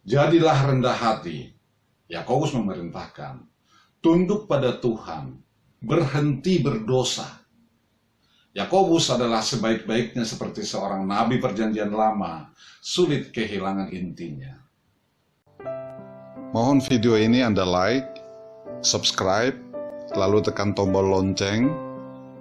Jadilah rendah hati. Yakobus memerintahkan, tunduk pada Tuhan, berhenti berdosa. Yakobus adalah sebaik-baiknya seperti seorang nabi perjanjian lama, sulit kehilangan intinya. Mohon video ini Anda like, subscribe, lalu tekan tombol lonceng,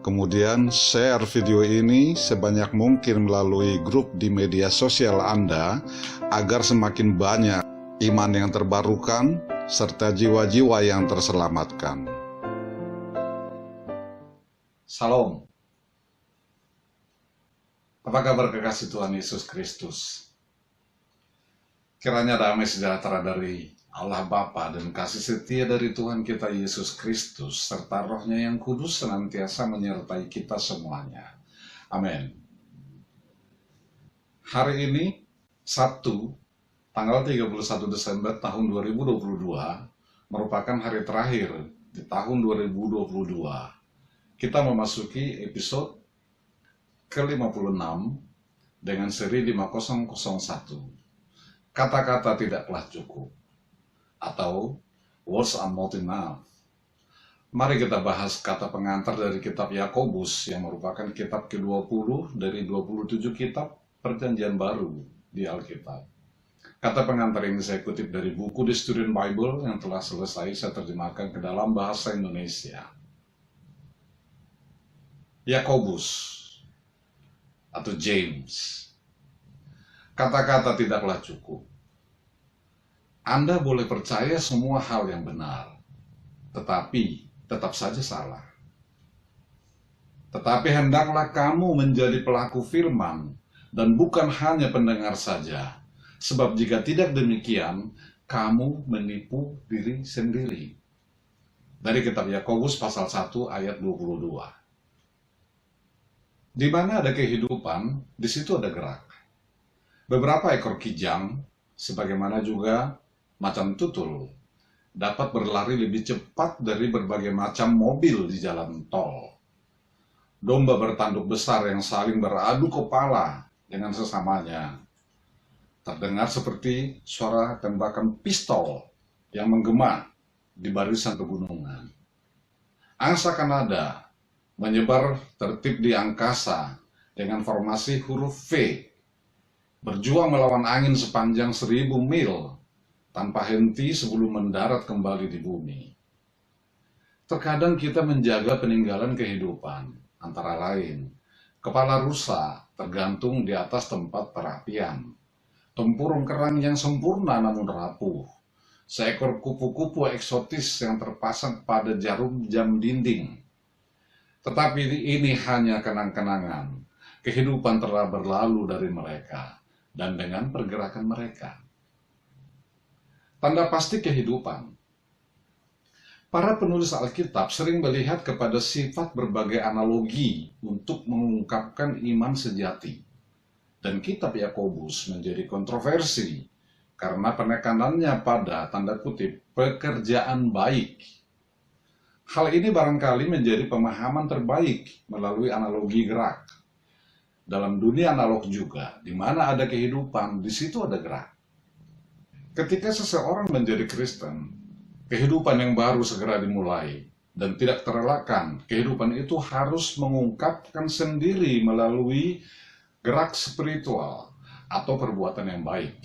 kemudian share video ini sebanyak mungkin melalui grup di media sosial Anda, agar semakin banyak iman yang terbarukan, serta jiwa-jiwa yang terselamatkan. Salam. Apa kabar kekasih Tuhan Yesus Kristus? Kiranya damai sejahtera dari Allah Bapa dan kasih setia dari Tuhan kita Yesus Kristus serta Roh-Nya yang kudus senantiasa menyertai kita semuanya. Amin. Hari ini, Sabtu, tanggal 31 Desember tahun 2022, merupakan hari terakhir di tahun 2022. Kita memasuki episode ke-56 dengan seri 5001. Kata-kata tidaklah cukup, atau words are not enough. Mari kita bahas kata pengantar dari kitab Yakobus yang merupakan kitab ke-20 dari 27 kitab Perjanjian Baru di Alkitab. Kata pengantar ini saya kutip dari buku The Student Bible yang telah selesai saya terjemahkan ke dalam bahasa Indonesia. Yakobus atau James. Kata-kata tidaklah cukup. Anda boleh percaya semua hal yang benar, tetapi tetap saja salah. Tetapi hendaklah kamu menjadi pelaku firman dan bukan hanya pendengar saja, sebab jika tidak demikian, kamu menipu diri sendiri. Dari kitab Yakobus pasal 1 ayat 22. Di mana ada kehidupan, di situ ada gerak. Beberapa ekor kijang, sebagaimana juga macan tutul, dapat berlari lebih cepat dari berbagai macam mobil di jalan tol. Domba bertanduk besar yang saling beradu kepala dengan sesamanya. Terdengar seperti suara tembakan pistol yang menggema di barisan pegunungan. Angsa Kanada menyebar tertib di angkasa dengan formasi huruf V, berjuang melawan angin sepanjang 1000 mil tanpa henti sebelum mendarat kembali di bumi. Terkadang kita menjaga peninggalan kehidupan, antara lain kepala rusa tergantung di atas tempat perapian, tempurung kerang yang sempurna namun rapuh, seekor kupu-kupu eksotis yang terpasang pada jarum jam dinding. Tetapi ini hanya kenang-kenangan. Kehidupan telah berlalu dari mereka dan dengan pergerakan mereka. Tanda pasti kehidupan. Para penulis Alkitab sering melihat kepada sifat berbagai analogi untuk mengungkapkan iman sejati. Dan kitab Yakobus menjadi kontroversi karena penekanannya pada tanda kutip pekerjaan baik. Hal ini barangkali menjadi pemahaman terbaik melalui analogi gerak. Dalam dunia analog juga, di mana ada kehidupan, di situ ada gerak. Ketika seseorang menjadi Kristen, kehidupan yang baru segera dimulai, dan tidak terelakkan, kehidupan itu harus mengungkapkan sendiri melalui gerak spiritual atau perbuatan yang baik.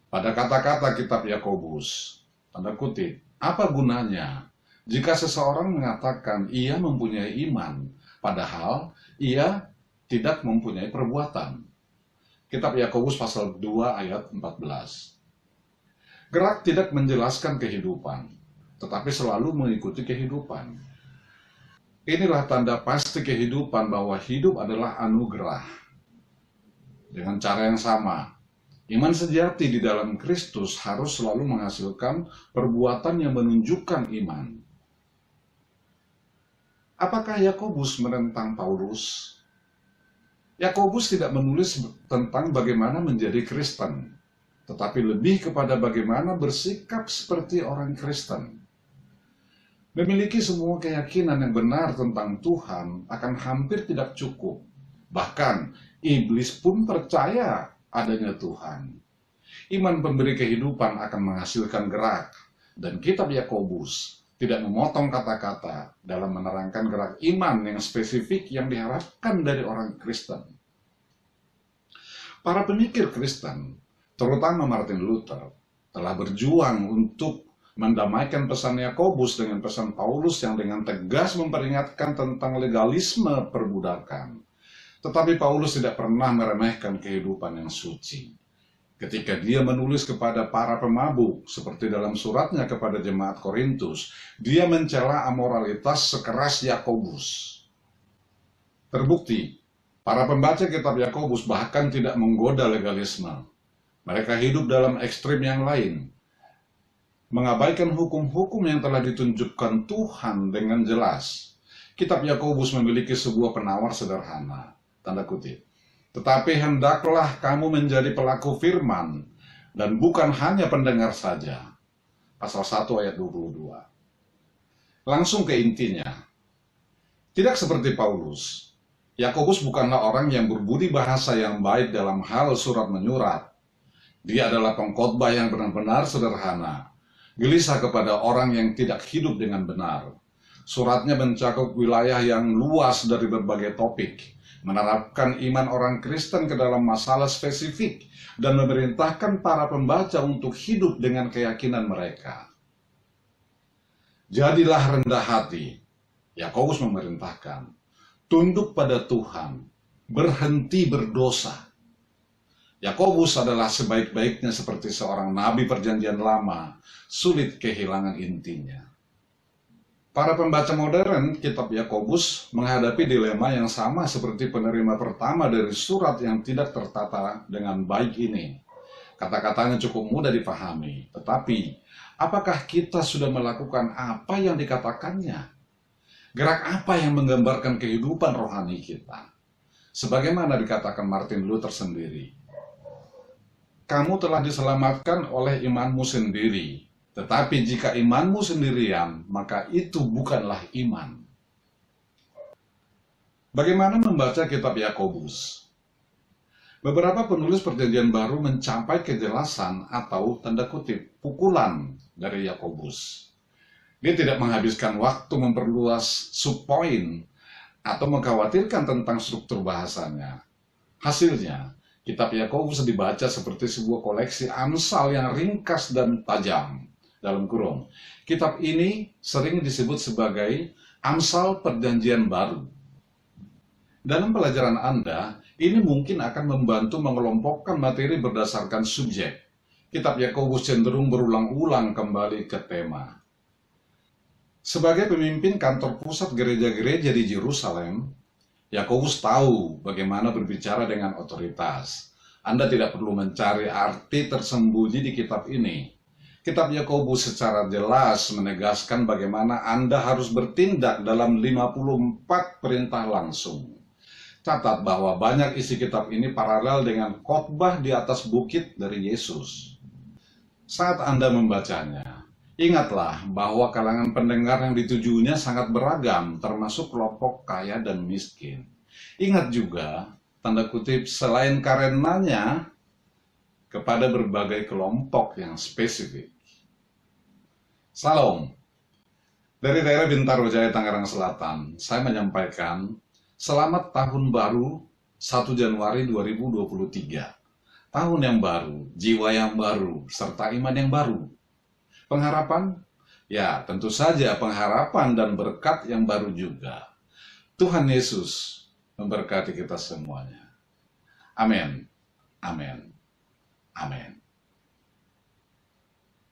Pada kata-kata kitab Yakobus, tanda kutip, apa gunanya jika seseorang mengatakan ia mempunyai iman, padahal ia tidak mempunyai perbuatan? Kitab Yakobus pasal 2 ayat 14. Gerak tidak menjelaskan kehidupan, tetapi selalu mengikuti kehidupan. Inilah tanda pasti kehidupan bahwa hidup adalah anugerah. Dengan cara yang sama, iman sejati di dalam Kristus harus selalu menghasilkan perbuatan yang menunjukkan iman. Apakah Yakobus menentang Paulus? Yakobus tidak menulis tentang bagaimana menjadi Kristen, tetapi lebih kepada bagaimana bersikap seperti orang Kristen. Memiliki semua keyakinan yang benar tentang Tuhan akan hampir tidak cukup. Bahkan iblis pun percaya adanya Tuhan. Iman pemberi kehidupan akan menghasilkan gerak, dan kitab Yakobus tidak memotong kata-kata dalam menerangkan gerak iman yang spesifik yang diharapkan dari orang Kristen. Para pemikir Kristen, terutama Martin Luther, telah berjuang untuk mendamaikan pesan Yakobus dengan pesan Paulus yang dengan tegas memperingatkan tentang legalisme perbudakan. Tetapi Paulus tidak pernah meremehkan kehidupan yang suci. Ketika dia menulis kepada para pemabuk, seperti dalam suratnya kepada jemaat Korintus, dia mencela amoralitas sekeras Yakobus. Terbukti, para pembaca kitab Yakobus bahkan tidak menggoda legalisme. Mereka hidup dalam ekstrim yang lain, mengabaikan hukum-hukum yang telah ditunjukkan Tuhan dengan jelas. Kitab Yakobus memiliki sebuah penawar sederhana, tanda kutip. Tetapi hendaklah kamu menjadi pelaku firman, dan bukan hanya pendengar saja. Pasal 1 ayat 22. Langsung ke intinya. Tidak seperti Paulus, Yakobus bukanlah orang yang berbudi bahasa yang baik dalam hal surat menyurat. Dia adalah pengkhotbah yang benar-benar sederhana, gelisah kepada orang yang tidak hidup dengan benar. Suratnya mencakup wilayah yang luas dari berbagai topik, menerapkan iman orang Kristen ke dalam masalah spesifik, dan memerintahkan para pembaca untuk hidup dengan keyakinan mereka. Jadilah rendah hati, Yakobus memerintahkan, tunduk pada Tuhan, berhenti berdosa. Yakobus adalah sebaik-baiknya seperti seorang nabi perjanjian lama, sulit kehilangan intinya. Para pembaca modern kitab Yakobus menghadapi dilema yang sama seperti penerima pertama dari surat yang tidak tertata dengan baik ini. Kata-katanya cukup mudah dipahami, tetapi apakah kita sudah melakukan apa yang dikatakannya? Gerak apa yang menggambarkan kehidupan rohani kita? Sebagaimana dikatakan Martin Luther sendiri, kamu telah diselamatkan oleh imanmu sendiri. Tetapi jika imanmu sendirian, maka itu bukanlah iman. Bagaimana membaca kitab Yakobus? Beberapa penulis perjanjian baru mencapai kejelasan atau tanda kutip pukulan dari Yakobus. Dia tidak menghabiskan waktu memperluas subpoin atau mengkhawatirkan tentang struktur bahasanya. Hasilnya, kitab Yakobus dibaca seperti sebuah koleksi amsal yang ringkas dan tajam. Dalam kurung, kitab ini sering disebut sebagai Amsal Perjanjian Baru. Dalam pelajaran Anda, ini mungkin akan membantu mengelompokkan materi berdasarkan subjek. Kitab Yakobus cenderung berulang-ulang kembali ke tema. Sebagai pemimpin kantor pusat gereja-gereja di Yerusalem, Yakobus tahu bagaimana berbicara dengan otoritas. Anda tidak perlu mencari arti tersembunyi di kitab ini. Kitab Yakobus secara jelas menegaskan bagaimana Anda harus bertindak dalam 54 perintah langsung. Catat bahwa banyak isi kitab ini paralel dengan khotbah di atas bukit dari Yesus. Saat Anda membacanya, ingatlah bahwa kalangan pendengar yang ditujunya sangat beragam, termasuk kelompok kaya dan miskin. Ingat juga, tanda kutip, selain karenanya, kepada berbagai kelompok yang spesifik. Salam. Dari daerah Bintaro Jaya, Tangerang Selatan, saya menyampaikan selamat tahun baru 1 Januari 2023. Tahun yang baru, jiwa yang baru, serta iman yang baru. Pengharapan? Ya, tentu saja pengharapan dan berkat yang baru juga. Tuhan Yesus memberkati kita semuanya. Amin. Amin. Amin.